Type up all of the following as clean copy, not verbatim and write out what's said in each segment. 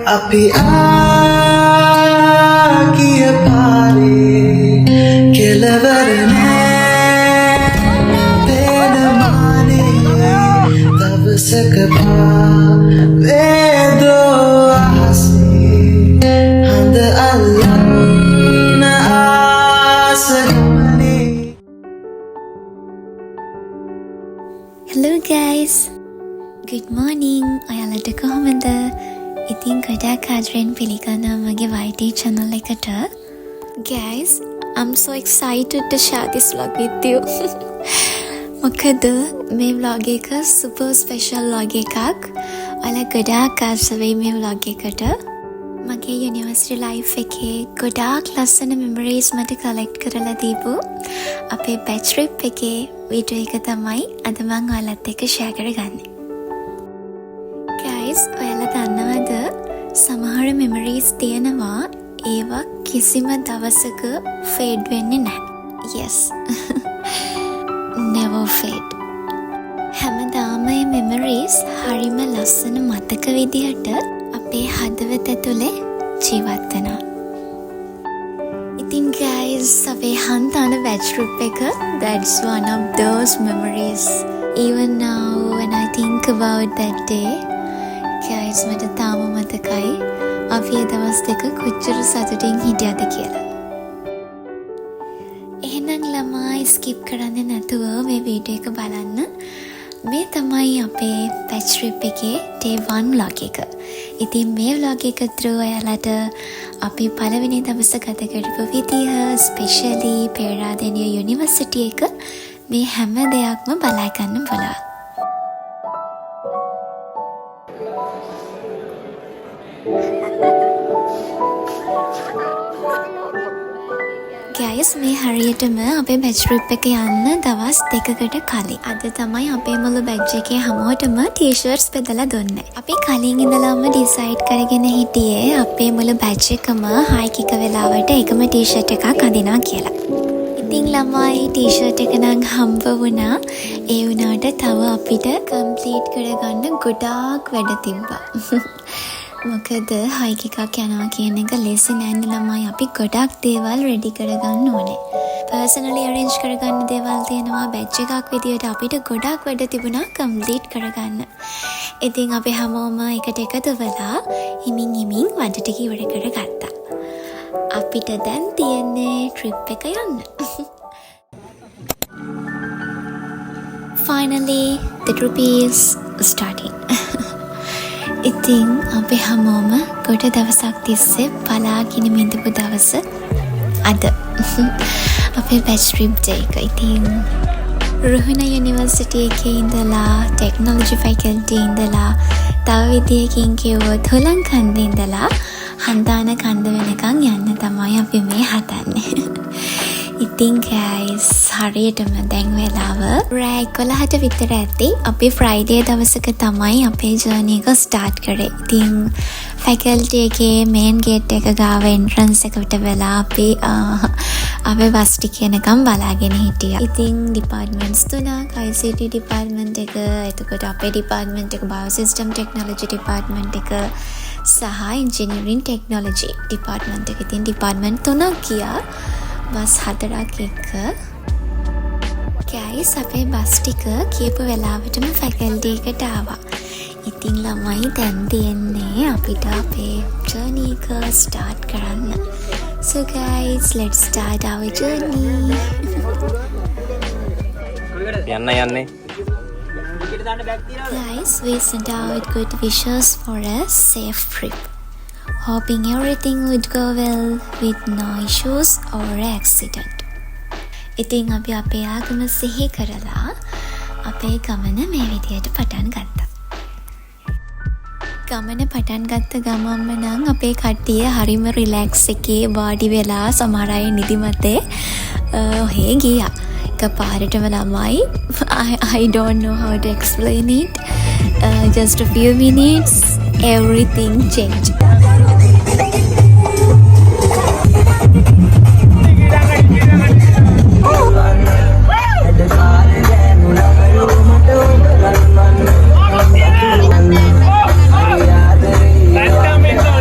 අපි ආගිය පාරේ කෙලවර නෑ පේනමානේ දවසක පාවේදෝ අහසේ හඳ අල්ලන්න ආසගමනේ. Hello guys, good morning. ඔයාලට කොහොමද? ඉතින් ගොඩාක් ආදරෙන් පිළිගන්නවා මගේ YT channel එකට. Guys, I'm so excited to share this vlog with you. මොකද මේ vlog එක super special vlog එකක්. ඔයාලා ගොඩාක් ආස වෙයි මේ vlog එකට. මගේ university life එකේ ගොඩාක් ලස්සන memories මට collect කරලා දීපු අපේ batch trip එකේ වීඩියෝ එක තමයි අද මම ඔයාලත් එක්ක share කරගන්නේ. Guys, ඔයාලා දන්නවද සමහර memories තියෙනවා ඒවා කිසිම දවසක fade වෙන්නේ නැහැ. Yes. Never fade. හැමදාම මේ memories හරිම ලස්සන මතක විදිහට අපේ හදවත ඇතුලේ ජීවත් වෙනවා. ඉතින් guys, අපේ හන්තාන batch trip එක, that's one of those memories. Even now when I think about that day, guys, මට තාම මතකයි අපි ඒ දවස් දෙක කොච්චර සතුටින් හිටියද කියලා. එහෙනම් ළමයි skip කරන්නේ නැතුව මේ වීඩියෝ එක බලන්න. මේ තමයි අපේ batch trip එකේ day 1 vlog එක. ඉතින් මේ vlog එක through ඔයාලට අපි පළවෙනි දවස ගත කරපු විදිහ, especially පේරාදෙණිය යුනිවර්සිටි එක, මේ හැම දෙයක්ම බලා ගන්න බලන්න. Guys, මේ හරියටම අපේ batch trip එක යන්න දවස් 2කට කලින්. අද තමයි අපේ මුළු batch එකේ හැමෝටම t-shirts බෙදලා දුන්නේ. අපි කලින් ඉඳලාම decide කරගෙන හිටියේ අපේ මුළු batch එකම hike එක වෙලාවට එකම t-shirt එකක් අඳිනවා කියලා. ඉතින් ළමයි t-shirt එක නම් හම්බ වුණා. ඒ වුණාට තව අපිට complete කරගන්න ගොඩාක් වැඩ තිබ්බා. මොකද හයික් එකක් යනවා කියන එක ලේසි නෑනේ ළමයි. අපි ගොඩක් දේවල් රෙඩි කරගන්න ඕනේ. පර්සනලි අරේන්ජ් කරගන්න දේවල් තියෙනවා. බැච් එකක් විදියට අපිට ගොඩක් වැඩ තිබුණා කම්ප්ලීට් කරගන්න. ඉතින් අපි හැමෝම එකට එකතු වෙලා හිමින් වැඩ ටික ඉවර කරගත්තා. අපිට දැන් තියෙන්නේ ට්‍රිප් එක යන්න. Finally, the trip is starting. ඉතින් අපි හැමෝම ගොඩ දවසක් තිස්සේ බලාගෙන ඉඳපු දවස අද අපේ batch trip day එක. ඉතින් රුහුණ යුනිවර්සිටි එකේ ඉඳලා ටෙක්නොලොජි ෆැකල්ටි ඉඳලා තව විදියකින් කිව්වොත් හොලං කන්ද ඉඳලා හන්දාන කන්ද වෙනකන් යන්න තමයි අපි මේ හදන්නේ. ඉතින් guys, හරියටම දැන් වෙලාව රෑ 11ට විතර ඇති. අපි Friday දවසක තමයි අපේ journey එක start කරේ. ඉතින් faculty එකේ main gate එක ගාව entrance එකට වෙලා අපි අපේ bus ටික එනකම් බලාගෙන හිටියා. ඉතින් departments තුනක්, ICT department එක, එතකොට අපේ department එක biosystem technology department එක සහ engineering technology department එක. ඉතින් department තුනක් ගියා. බස් 4ක් එක්ක. guys, අපේ බස් ටික කියපු වෙලාවටම ෆැකල්ටි එකට ආවා. ඉතින් ළමයි දැන් තියෙන්නේ අපිට අපේ ජර්නි එක ස්ටාර්ට් කරන්න. So guys, let's start our journey. යන්නේ Guys, we sent out good wishes for a safe trip. Hoping everything would go well with no issues or accident. ඉතින් අපි අපේ ආගම සිහි කරලා අපේ ගමන මේ විදියට පටන් ගත්තා. ගමන පටන් ගත්ත ගමන්ම නම් අපේ කට්ටිය හරිම රිලැක්ස් එකේ වාඩි වෙලා සමහර අය නිදිමතේ ඔහේ ගියා. එකපාරටම ළමයි I don't know how to explain it. Just a few minutes everything changed. Last time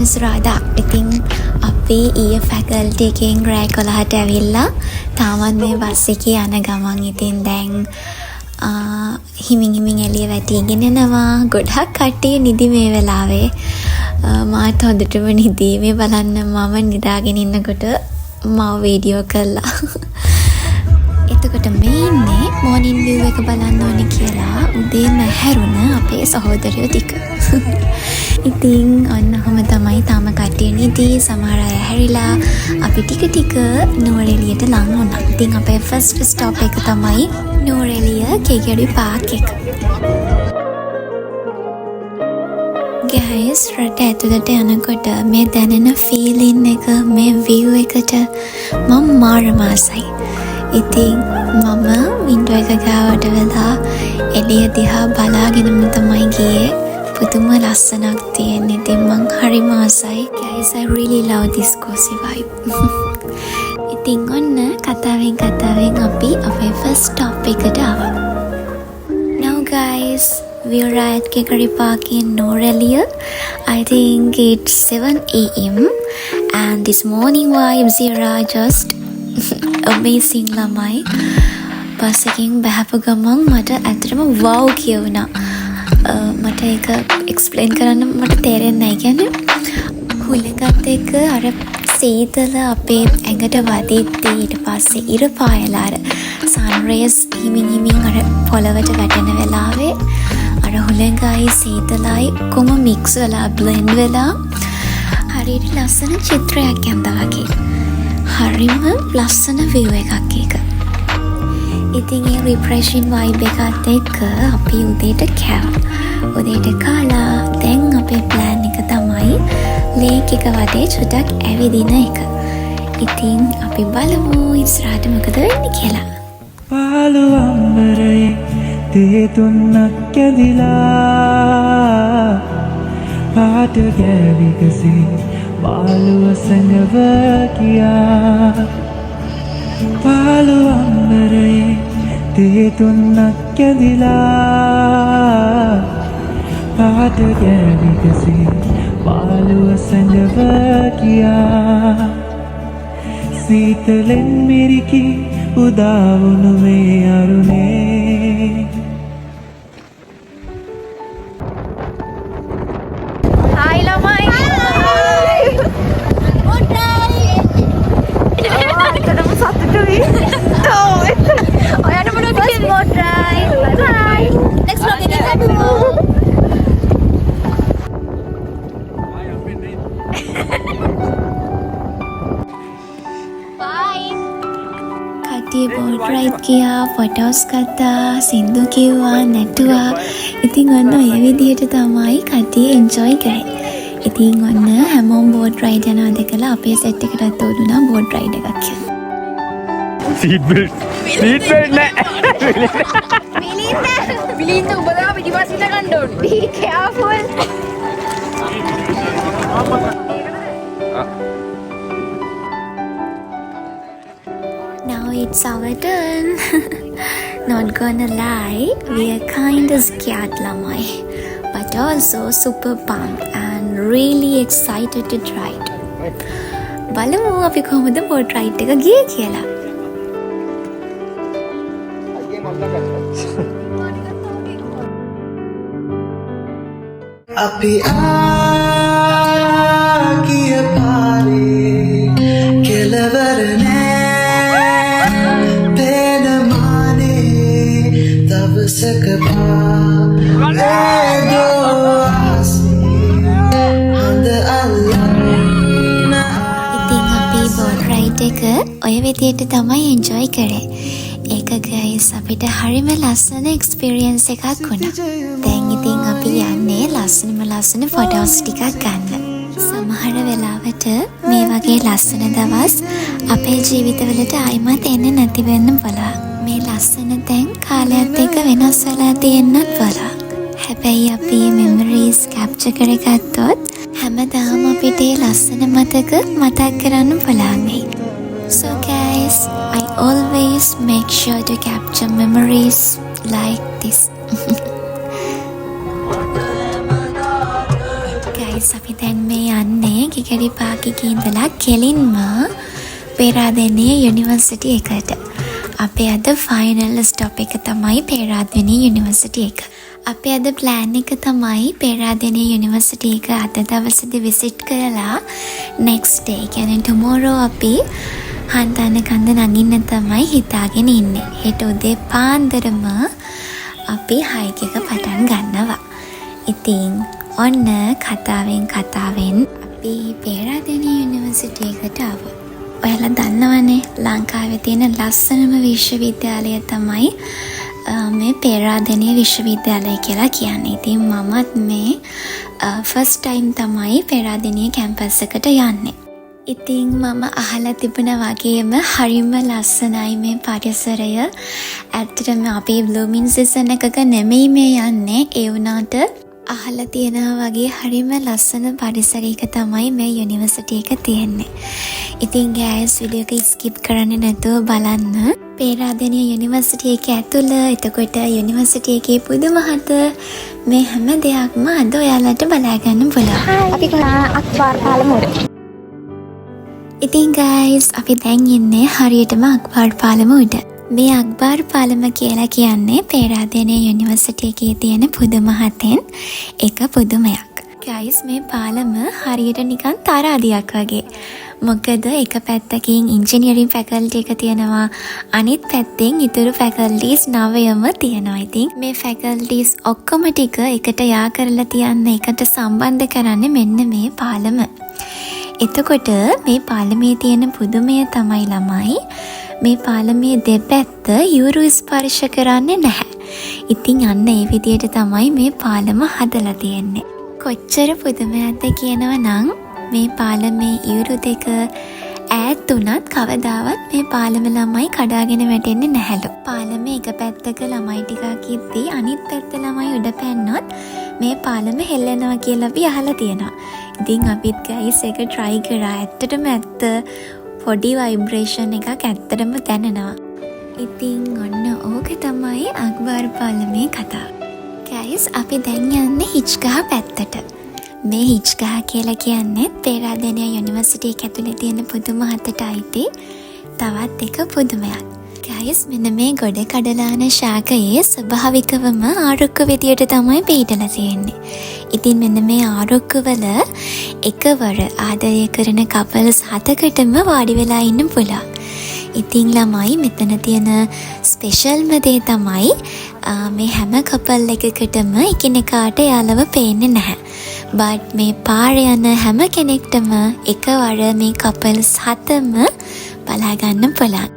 සෙනසුරාදා. ඉතින් අපි ඊයේ ෆැකල්ටි එකෙන් රෑ 11ට ඇවිල්ලා තාමත් මේ බස් එකේ යන ගමන් ඉතින් දැන් හිමින් එළිය වැටීගෙන යනවා. ගොඩක් කට්ටිය නිදි මේ වෙලාවේ. මාත් හොඳටම නිදි. මේ බලන්න මම නිදාගෙන ඉන්නකොට මම වීඩියෝ කළා. එතකොට මේ ඉන්නේ මෝර්නින් විව් එක බලන්න ඕනේ කියලා උදේම හැරුණ අපේ සහෝදරයෝ ටික. ඉතින් ඔන්න ඔහම තමයි තාම කට්ටිය නිදි. සමහර අය හැරිලා අපි ටික නුවරඑළියට ලං වුණා. ඉතින් අපේ ෆස්ට් ස්ටොප් එක තමයි නුවරඑළිය කෙගිරි පාක් එක. ගයිස් රට ඇතුළට යනකොට මේ දැනෙන ෆීලින් එක මේ විව් එකට මම මාරම ආසයි. ඉතින් මම වින්ඩෝ එක ගාවට වෙලා එළිය දිහා බලාගෙනම තමයි ගියේ. පුදුම ලස්සනක් තියෙන. ඉතින් මං හරිම ආසයි. Guys, I really love this cozy vibe. ඉතින් ඔන්න කතාවෙන් අපි අපේ first stop එකට ආවා. Now guys, we are at Kekari Park in Noreliya. I think it's 7 AM and this morning vibes here are just amazing lamai. Bus එකෙන් බහපු ගමන් මට ඇත්තටම wow කියුණා. මට ඒක එක්ස්ප්ලේන් කරන්න මට තේරෙන්නේ නැහැ. කියන්නේ හුලඟත් එක්ක අර සීතල අපේ ඇඟට වදිද්දී ඊට පස්සේ ඉර පායලා අර සන් රේස් හිමින් අර පොළවට වැටෙන වෙලාවේ අර හුලඟයි සීතලයි කොම මික්ස් වෙලා බ්ලෙන්ඩ් වෙලා හරියට ලස්සන චිත්‍රයක් යනවා වගේ. හරිම ලස්සන view එකක් ඒක. ඉතින් ඒ රිෆ්‍රෙෂින් වයිබ් එකත් එක්ක අපි උදේට කෑවා. උදේට කාලා දැන් අපේ ප්ලෑන් එක තමයි ලේක් එක වටේ චුට්ටක් ඇවිදින එක. ඉතින් අපි බලමු ඉස්සරහට මොකද වෙන්නේ කියලා. පාළු අම්බරේ තේ තුන්නක් ඇදිලා පාට ගෑවිකසේ පාළුව සැඟව කියා. පාළු අම්බරේ තේ තුන්නක් ඇදිලා පාට ගෑවිකසේ පාළුව සැඟව කියා. සීතලෙන් මිරිකි උදාවුණු මේ අරුණේ. Hi lamai. ඇත්තටම සතුටුයි. ඔයාට මොනවද කියන්නේ? Boat ride. Bye. Next vlog එකේ හම්බෙමු. Bye. කට්ටිය boat ride ගියා, photos ගත්තා, සින්දු කිව්වා, නැටුවා. ඉතින් ඔන්න ඔය විදිහට තමයි කට්ටිය enjoy කරේ. ඉතින් ඔන්න හැමෝම boat ride යනවා දැකලා අපේ set එකටත් උඩුනා boat ride එකක් කියලා. සීට් බෙල්ට් නෑ. විලින්ද ඔබ දා පිටිපස්සින් ගන්න ඕනේ. Be careful. Now it's our turn. Not gonna lie, we are kinda scared lamai, but also super pumped and really excited to try it. බලමු අපි කොහොමද boat ride එක ගියේ කියලා. අපි ආගිය පාරේ කෙලවර නෑ පේන මානේ දවසක පාරේදෝ ආසේ හඳ අල්ලන්න. ඉතින් අපි boat ride එක ඔය විදිහට තමයි enjoy කරේ. ඒක guys අපිට හරිම ලස්සන experience එකක් වුණා. දැන් ඉතින් අපි යන්නේ ලස්සන photos ටිකක් ගන්න. සමහර වෙලාවට මේ වගේ ලස්සන දවස් අපේ ජීවිතවලට ආයිමත් එන්නේ නැති වෙන්න පුළුවන්. මේ ලස්සන තැන් කාලයත් එක්ක වෙනස් වෙලා තියෙන්නත් පුළුවන්. හැබැයි අපි memories capture කරගත්තොත් හැමදාම අපිට ඒ ලස්සන මතක මතක් කරන්න පුළුවන් වෙයි. So guys, I always make sure to capture memories like this. Guys, අපි දැන් මේ යන්නේ කිකරි පාකිකේ ඉඳලා කෙලින්ම පේරාදෙණිය යුනිවර්සිටි එකට. අපේ අද ෆයිනල් ස්ටොප් එක තමයි පේරාදෙණිය යුනිවර්සිටි එක. අපේ අද ප්ලෑන් එක තමයි පේරාදෙණිය යුනිවර්සිටි එක අද දවසේදී විසිට් කරලා next day කියන්නේ tomorrow අපි හන්දන කන්ද නගින්න තමයි හිතාගෙන ඉන්නේ. හෙට උදේ පාන්දරම අපි හයික් එක පටන් ගන්නවා. ඉතින් ඔන්න කතාවෙන් අපි පේරාදෙණිය යුනිවර්සිටි එකට ආවා. ඔයාලා දන්නවනේ ලංකාවේ තියෙන ලස්සනම විශ්වවිද්‍යාලය තමයි මේ පේරාදෙණිය විශ්වවිද්‍යාලය කියලා කියන්නේ. ඉතින් මමත් මේ ෆස්ට් ටයිම් තමයි පේරාදෙණිය කැම්පස් එකට යන්නේ. ඉතින් මම අහලා තිබුණා වගේම හරිම ලස්සනයි මේ පරිසරය. ඇත්තටම අපි බ්ලූමින් සීසන් එකක නෙමෙයි මේ යන්නේ. ඒ වුණාට අහලා තියෙනවා වගේ හරිම ලස්සන පරිසරයක තමයි මේ යුනිවර්සිටි එක තියෙන්නේ. ඉතින් ගෑස් වීඩියෝ එක ස්කිප් කරන්නේ නැතුව බලන්න. පේරාදෙණිය යුනිවර්සිටි එක ඇතුළ එතකොට යුනිවර්සිටි එකේ පුදුමහත මේ හැම දෙයක්ම අද ඔයාලට බලා ගන්න පුළුවන්. අපි අක්බාර් පාලමුව. ඉතින් ගයිස් අපි දැන් ඉන්නේ හරියටම අක්බාර් පාලම උඩ. මේ අක්බාර් පාලම කියලා කියන්නේ පේරාදෙණිය යුනිවර්සිටි එකේ තියෙන පුදුමහතෙන් එක පුදුමයක්. ගයිස් මේ පාලම හරියට නිකන් තරාදියක් වගේ. මොකද එක පැත්තකින් ඉංජිනියරින් ෆැකල්ටි එක තියෙනවා, අනිත් පැත්තෙන් ඉතුරු ෆැකල්ටිස් 9ම තියෙනවා. ඉතින් මේ ෆැකල්ටිස් ඔක්කොම ටික එකට යා කරලා තියන්න එකට සම්බන්ධ කරන්නේ මෙන්න මේ පාලම. එතකොට මේ පාලමේ තියෙන පුදුමය තමයි ළමයි මේ පාලමේ දෙපැත්ත යුරු ස්පර්ශ කරන්නේ නැහැ. ඉතින් අන්න ඒ විදියට තමයි මේ පාලම හදලා තියෙන්නේ. කොච්චර පුදුමයක්ද කියනවා නම් මේ පාලමේ යුරු දෙක ඈත් උනත් කවදාවත් මේ පාලම ළමයි කඩාගෙන වැටෙන්නේ නැහැලු. පාලමේ එක පැත්තක ළමයි ටිකක් ඉද්දී අනිත් පැත්ත ළමයි උඩ පැන්නොත් මේ පාලම හෙල්ලෙනවා කියලා අපි අහලා තියෙනවා. ඉතින් අපිත් ගයිස් එක try කරා. ඇත්තටම ඇත්ත පොඩි vibration එකක් ඇත්තටම දැනෙනවා. ඉතින් ඔන්න ඕක තමයි අක්බාර් පාලමේ කතාව. ගයිස් අපි දැන් යන්නේ හිච්ගහ පැත්තට. මේ හිච්ගහ කියලා කියන්නේ පේරාදෙණිය යුනිවර්සිටි එක ඇතුලේ තියෙන පුදුමහතට අයිති තවත් එක පුදුමයක්. ගයිස් මෙන්න මේ ගොඩ කඩලාන ශාකයේ ස්වභාවිකවම ආරුක්ක විදියට තමයි පිහිටලා තියෙන්නේ. ඉතින් මෙන්න මේ ආරුක්කවල එකවර ආදරය කරන කපල්ස් 7කටම වාඩි වෙලා ඉන්න පුළුවන්. ඉතින් ළමයි මෙතන තියෙන ස්පෙෂල්ම දේ තමයි මේ හැම කපල් එකකටම එකිනෙකාට යාළව පේන්නේ නැහැ. බට් මේ පාරේ යන හැම කෙනෙක්ටම එකවර මේ කපල්ස් 7ම බලා ගන්න පුළුවන්.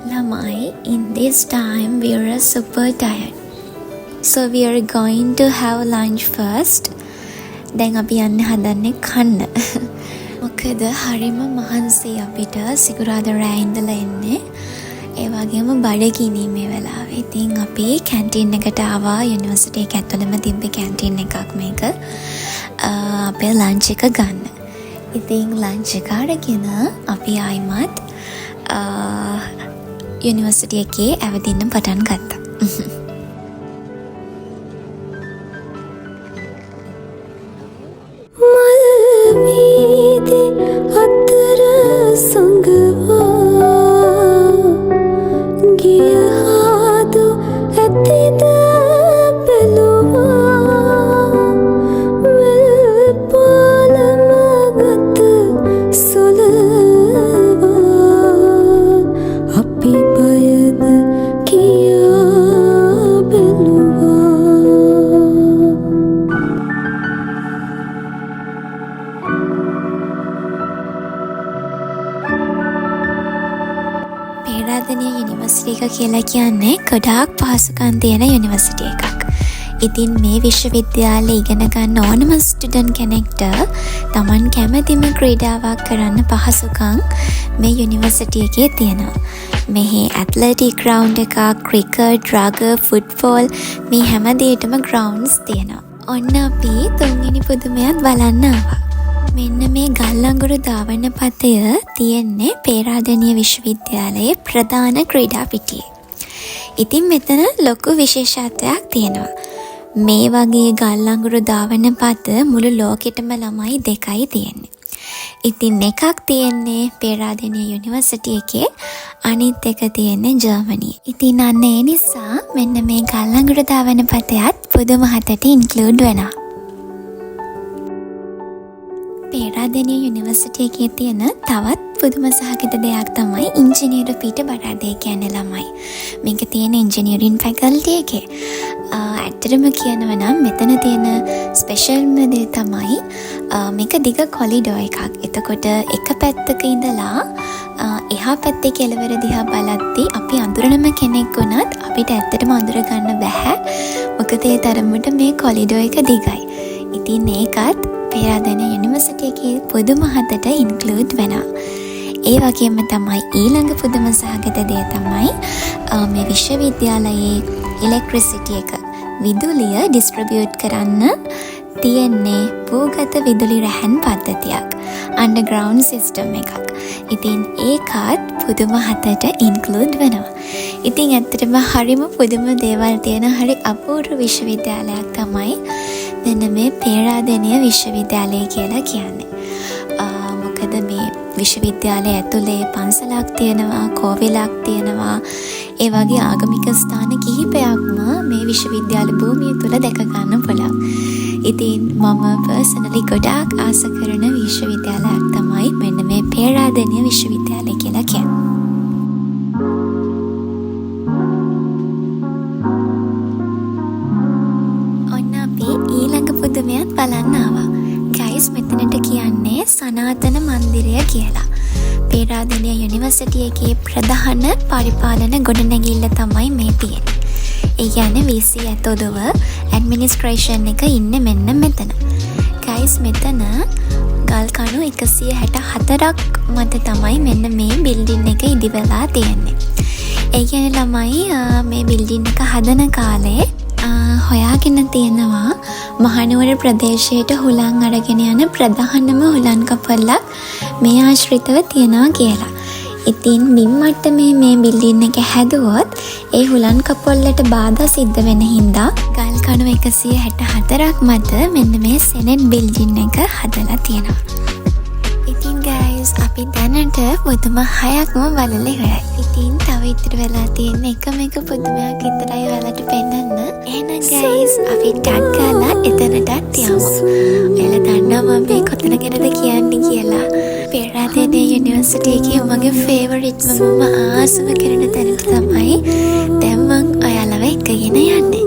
ළමයි, in this time we are super tired. So we are going to have lunch first. දැන් අපි යන්න හදන්නේ කන්න. මොකද හරිම මහන්සි අපිට සිකුරාදා රෑ ඉඳලා එන්නේ. ඒ වගේම බඩගිනි මේ වෙලාවේ. ඉතින් අපි කැන්ටින් එකට ආවා. යුනිවර්සිටි එක ඇතුළෙම තිබ්බ කැන්ටින් එකක් මේක. අපේ ලන්ච් එක ගන්න. ඉතින් ලන්ච් එක අරගෙන අපි ආයිමත් යුනිවර්සිටි එකේ ඇවිදින්න පටන් ගත්තා. පේරාදෙණිය යුනිවර්සිටි එක කියලා කියන්නේ ගොඩාක් පහසුකම් තියෙන යුනිවර්සිටි එකක්. ඉතින් මේ විශ්වවිද්‍යාලේ ඉගෙන ගන්න ඕනම ස්ටුඩන්ට් කෙනෙක්ට Taman කැමතිම ක්‍රීඩාවක් කරන්න පහසුකම් මේ යුනිවර්සිටි එකේ තියෙනවා. මෙහි ඇත්ලටික් ග්‍රවුන්ඩ් එකක්, ක්‍රිකට්, රගර්, ෆුට්බෝල් මේ හැම දෙයකටම ග්‍රවුන්ඩ්ස් තියෙනවා. ඔන්න අපි තුන්වෙනි පුදුමයත් බලන්න ආවා. මෙන්න මේ ගල්අඟුරු ධාවන පතය තියෙන්නේ පේරාදෙණිය විශ්වවිද්‍යාලයේ ප්‍රධාන ක්‍රීඩා පිටියේ. ඉතින් මෙතන ලොකු විශේෂත්වයක් තියෙනවා. මේ වගේ ගල්ලංගුරු දාවන පත මුළු ලෝකෙටම ළමයි 2යි තියෙන්නේ. ඉතින් එකක් තියෙන්නේ පේරාදෙණිය යුනිවර්සිටි එකේ, අනිත් එක තියෙන්නේ ජර්මනියේ. ඉතින් අන්න ඒ නිසා මෙන්න මේ ගල්ලංගුරු දාවන පතයත් පුදුම හතට ඉන්ක්ලූඩ් වෙනවා. පේරාදෙණිය යුනිවර්සිටි එකේ තියෙන තවත් පුදුම සහගත දෙයක් තමයි ඉංජිනේරු පීඨ බරාදේ කියන්නේ ළමයි. මේක තියෙන ඉංජිනේරින් ෆැකල්ටි එකේ. ඇත්තටම කියනවා නම් මෙතන තියෙන ස්පෙෂල්ම දේ තමයි මේක දිග කොලිඩෝ එකක්. එතකොට එක පැත්තක ඉඳලා එහා පැත්තේ කෙළවර දිහා බලද්දී අපි අඳුරනම කෙනෙක් වුණත් අපිට ඇත්තටම අඳුර ගන්න බැහැ. මොකද ඒ තරමට මේ කොලිඩෝ එක දිගයි. ඉතින් ඒකත් පේරාදෙණිය යුනිවර්සිටි එකේ පුදුම හතට ඉන්ක්ලූඩ් වෙනවා. ඒ වගේම තමයි ඊළඟ පුදුම සහගත දේ තමයි මේ විශ්වවිද්‍යාලයේ ඉලෙක්ට්‍රිසිටි එක විදුලිය ඩිස්ට්‍රිබියුට් කරන්න තියෙන්නේ භූගත විදුලි රැහැන් පද්ධතියක්, අන්ඩර්ග්‍රවුන්ඩ් සිස්ටම් එකක්. ඉතින් ඒකත් පුදුම හතට ඉන්ක්ලූඩ් වෙනවා. ඉතින් ඇත්තටම හරිම පුදුම දේවල් තියෙන හරි අපූර්ව විශ්වවිද්‍යාලයක් තමයි මෙන්න මේ පේරාදෙණිය විශ්වවිද්‍යාලය කියලා කියන්නේ. මොකද මේ විශ්වවිද්‍යාලය ඇතුලේ පන්සලක් තියෙනවා, කෝවිලක් තියෙනවා, ඒ වගේ ආගමික ස්ථාන කිහිපයක්ම මේ විශ්වවිද්‍යාල භූමිය තුල දැක ගන්න පුළුවන්. ඉතින් මම පර්සනලි ගොඩාක් ආස කරන විශ්වවිද්‍යාලයක් තමයි මෙන්න මේ පේරාදෙණිය විශ්වවිද්‍යාලය කියලා කියන්නේ. ඔන්න අපි ඊළඟ පුදුමයත් බලන්න ආවා. ගයිස්, මෙතනට කියන්නේ සනාතන මන්දිරය කියලා. පේරාදෙණිය යුනිවර්සිටි එකේ ප්‍රධාන පරිපාලන ගොඩනැගිල්ල තමයි මේ තියෙන්නේ. ඒ කියන්නේ VC ඇතොදව ඇඩ්මිනිස්ට්‍රේෂන් එක ඉන්නේ මෙන්න මෙතන. ගයිස්, මෙතන ගල් කණු 164ක් මත තමයි මෙන්න මේ බිල්ඩින් එක ඉදි වෙලා තියෙන්නේ. ඒ කියන්නේ ළමයි මේ බිල්ඩින් එක හදන කාලේ හොයාගෙන තියෙනවා මහනුවර ප්‍රදේශයට හුලං අරගෙන යන ප්‍රධානම හුලන් කපල්ලක් මේ ආශ්‍රිතව තියෙනවා කියලා. ඉතින් බිම් මට්ටමේ මේ බිල්ඩින් එක හැදුවොත් ඒ හුලන් කපොල්ලට බාධා සිද්ධ වෙන හින්දා ගල් කණු 164ක් මත මෙන්න මේ සෙනෙට් බිල්ඩින් එක හදලා තියෙනවා. ඉතින් ගයිස්, අපි දැනට පුදුම 6ක්ම බලලා ඉවරයි. ඉතින් තව ඉතුරු වෙලා තියෙන එකම එක පුදුමයක් විතරයි ඔයාලට පෙන්නන්න. එහෙනම් ගයිස්, අපි ටැග් ගාලා එතනටත් යමු. ඔයාලා දන්නවා මම මේ කොතන ගැනද කියන්නේ කියලා. පේරාදෙණිය යුනිවර්සිටි එකේ මගේ ෆේවරිට්ම මම ආසම කරන තැනට තමයි දැන් මං ඔයාලව එක්කගෙන යන්නේ.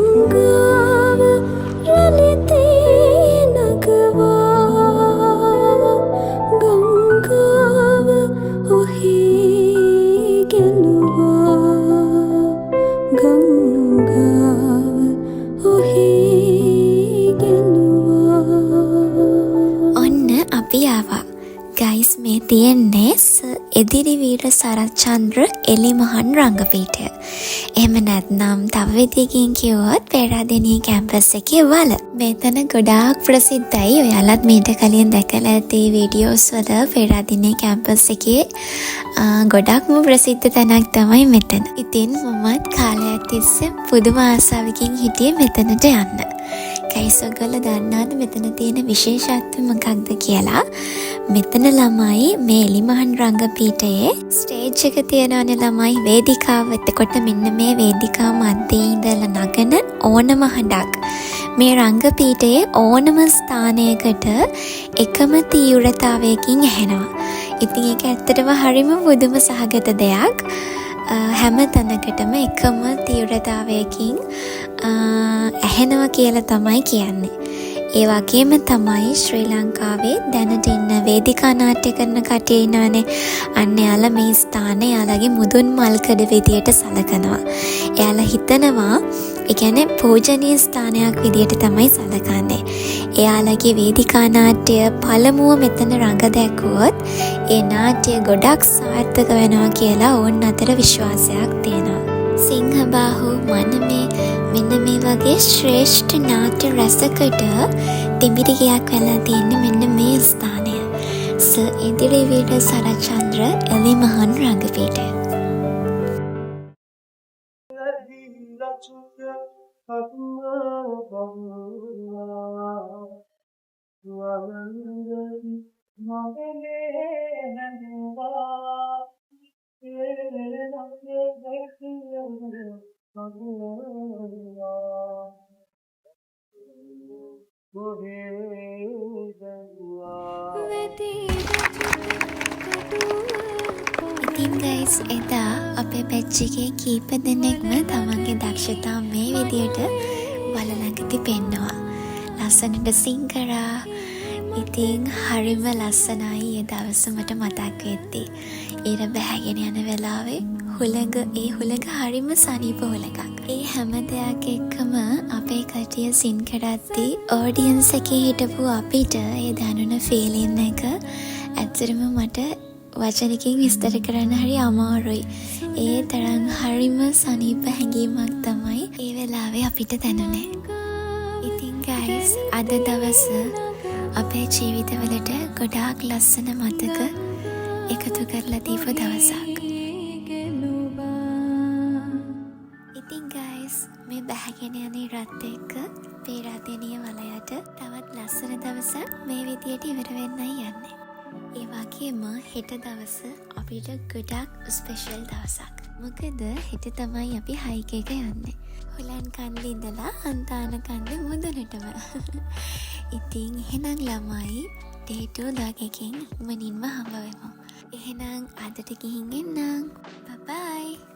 ගයිස්, මේ තියෙන්නේ එදිරිවීර සරච්චන්ද්‍ර එලිමහන් රංගපීඨය. එහෙම නැත්නම් තව විදිහකින් කිව්වොත් පේරාදෙණිය කැම්පස් එකේ වල. මෙතන ගොඩාක් ප්‍රසිද්ධයි. ඔයාලත් මීට කලින් දැකලා ඇති වීඩියෝස් වල පේරාදෙණිය කැම්පස් එකේ ගොඩක්ම ප්‍රසිද්ධ තැනක් තමයි මෙතන. ඉතින් මමත් කාලයක් තිස්සේ පුදුම ආසාවකින් හිටියේ මෙතනට යන්න. ගයිස්, ඔයගොල්ලෝ දන්නවද මෙතන තියෙන විශේෂත්වය මොකක්ද කියලා? මෙතන ළමයි මේ එලිමහන් රංගපීඨයේ ස්ටේජ් එක තියෙනවනේ ළමයි, වේදිකාව. එතකොට මෙන්න මේ වේදිකාව මැදේ ඉඳලා නගන ඕනම හඬක් මේ රංගපීඨයේ ඕනම ස්ථානයකට එකම තීව්‍රතාවයකින් ඇහෙනවා. ඉතින් ඒක ඇත්තටම හරිම පුදුම සහගත දෙයක්. හැම තැනකටම එකම තීව්‍රතාවයකින් ඇහෙනවා කියලා තමයි කියන්නේ. ඒ වගේම තමයි ශ්‍රී ලංකාවේ දැනට ඉන්න වේදිකා නාට්‍ය කරන කට්ටිය ඉන්නවනේ. අන්න එයාලා මේ ස්ථානය එයාලගේ මුදුන් මල්කඩ විදියට සලකනවා. එයාලා හිතනවා ඒ කියන්නේ පූජනීය ස්ථානයක් විදියට තමයි සලකන්නේ. එයාලගේ වේදිකා නාට්‍ය පළමුව මෙතන රඟ දැක්වුවොත් ඒ නාට්‍ය ගොඩක් සාර්ථක වෙනවා කියලා ඕන් අතර විශ්වාසයක් තියෙනවා. සිංහබාහු මනමේ මෙන්න මේ වගේ ශ්‍රේෂ්ඨ නාට්‍ය රසකට තිඹිරිගයක් වෙලා තියෙන්නේ මෙන්න මේ ස්ථානය. එදිරිවීර සරච්චන්ද්‍ර එලිමහන් රංගපීඨය. Love ඉතින් ගයිස් එදා අපේ බැච්චිගේ කීප දෙනෙක්ම තමන්ගේ දක්ෂතා මේ විදියට බලලඟති පෙන්නවා. ලස්සනට සිං කරා. ඉතින් හරිම ලස්සනයි ඒ දවස මට මතක් වෙද්දී. ඉර බැහැගෙන යන වෙලාවේ ඒ හුළඟ හරිම සනීප හුළඟක්. ඒ හැම දෙයක් එක්කම අපේ කටිය සින් කරද්දී ඔඩියන්ස් එකේ හිටපු අපිට ඒ දැනුණ ෆීලින් එක ඇත්තටම මට වචනකින් විස්තර කරන්න හරි අමාරුයි. ඒ තරම් හරිම සනීප හැඟීමක් තමයි ඒ වෙලාවේ අපිට දැනුනේ. ඉතින් ගයිස් අද දවස අපේ ජීවිතවලට ගොඩාක් ලස්සන මතක එකතු කරලා දීපු දවසක්. ඉතින් ගයිස් මේ බැහැගෙන යන රත් එක්ක පේරාදෙනිය වලයට තවත් ලස්සන දවසක් මේ විදියට ඉවර වෙන්නයි යන්නේ. ඒ වගේම හෙට දවස අපිට ගොඩක් ස්පෙෂල් දවසක්. මොකද හෙට තමයි අපි හයික් එක යන්නේ. හොලන් කන්ද ඉඳලා හන්තාන කන්ද මුදුනටම. ඉතින් එහෙනම් ළමයි day 2 vlog එකකින් ඉක්මනින්ම හම්බ වෙමු. එහෙනම් අදට ගිහින් එන්නම්. බයි බයි.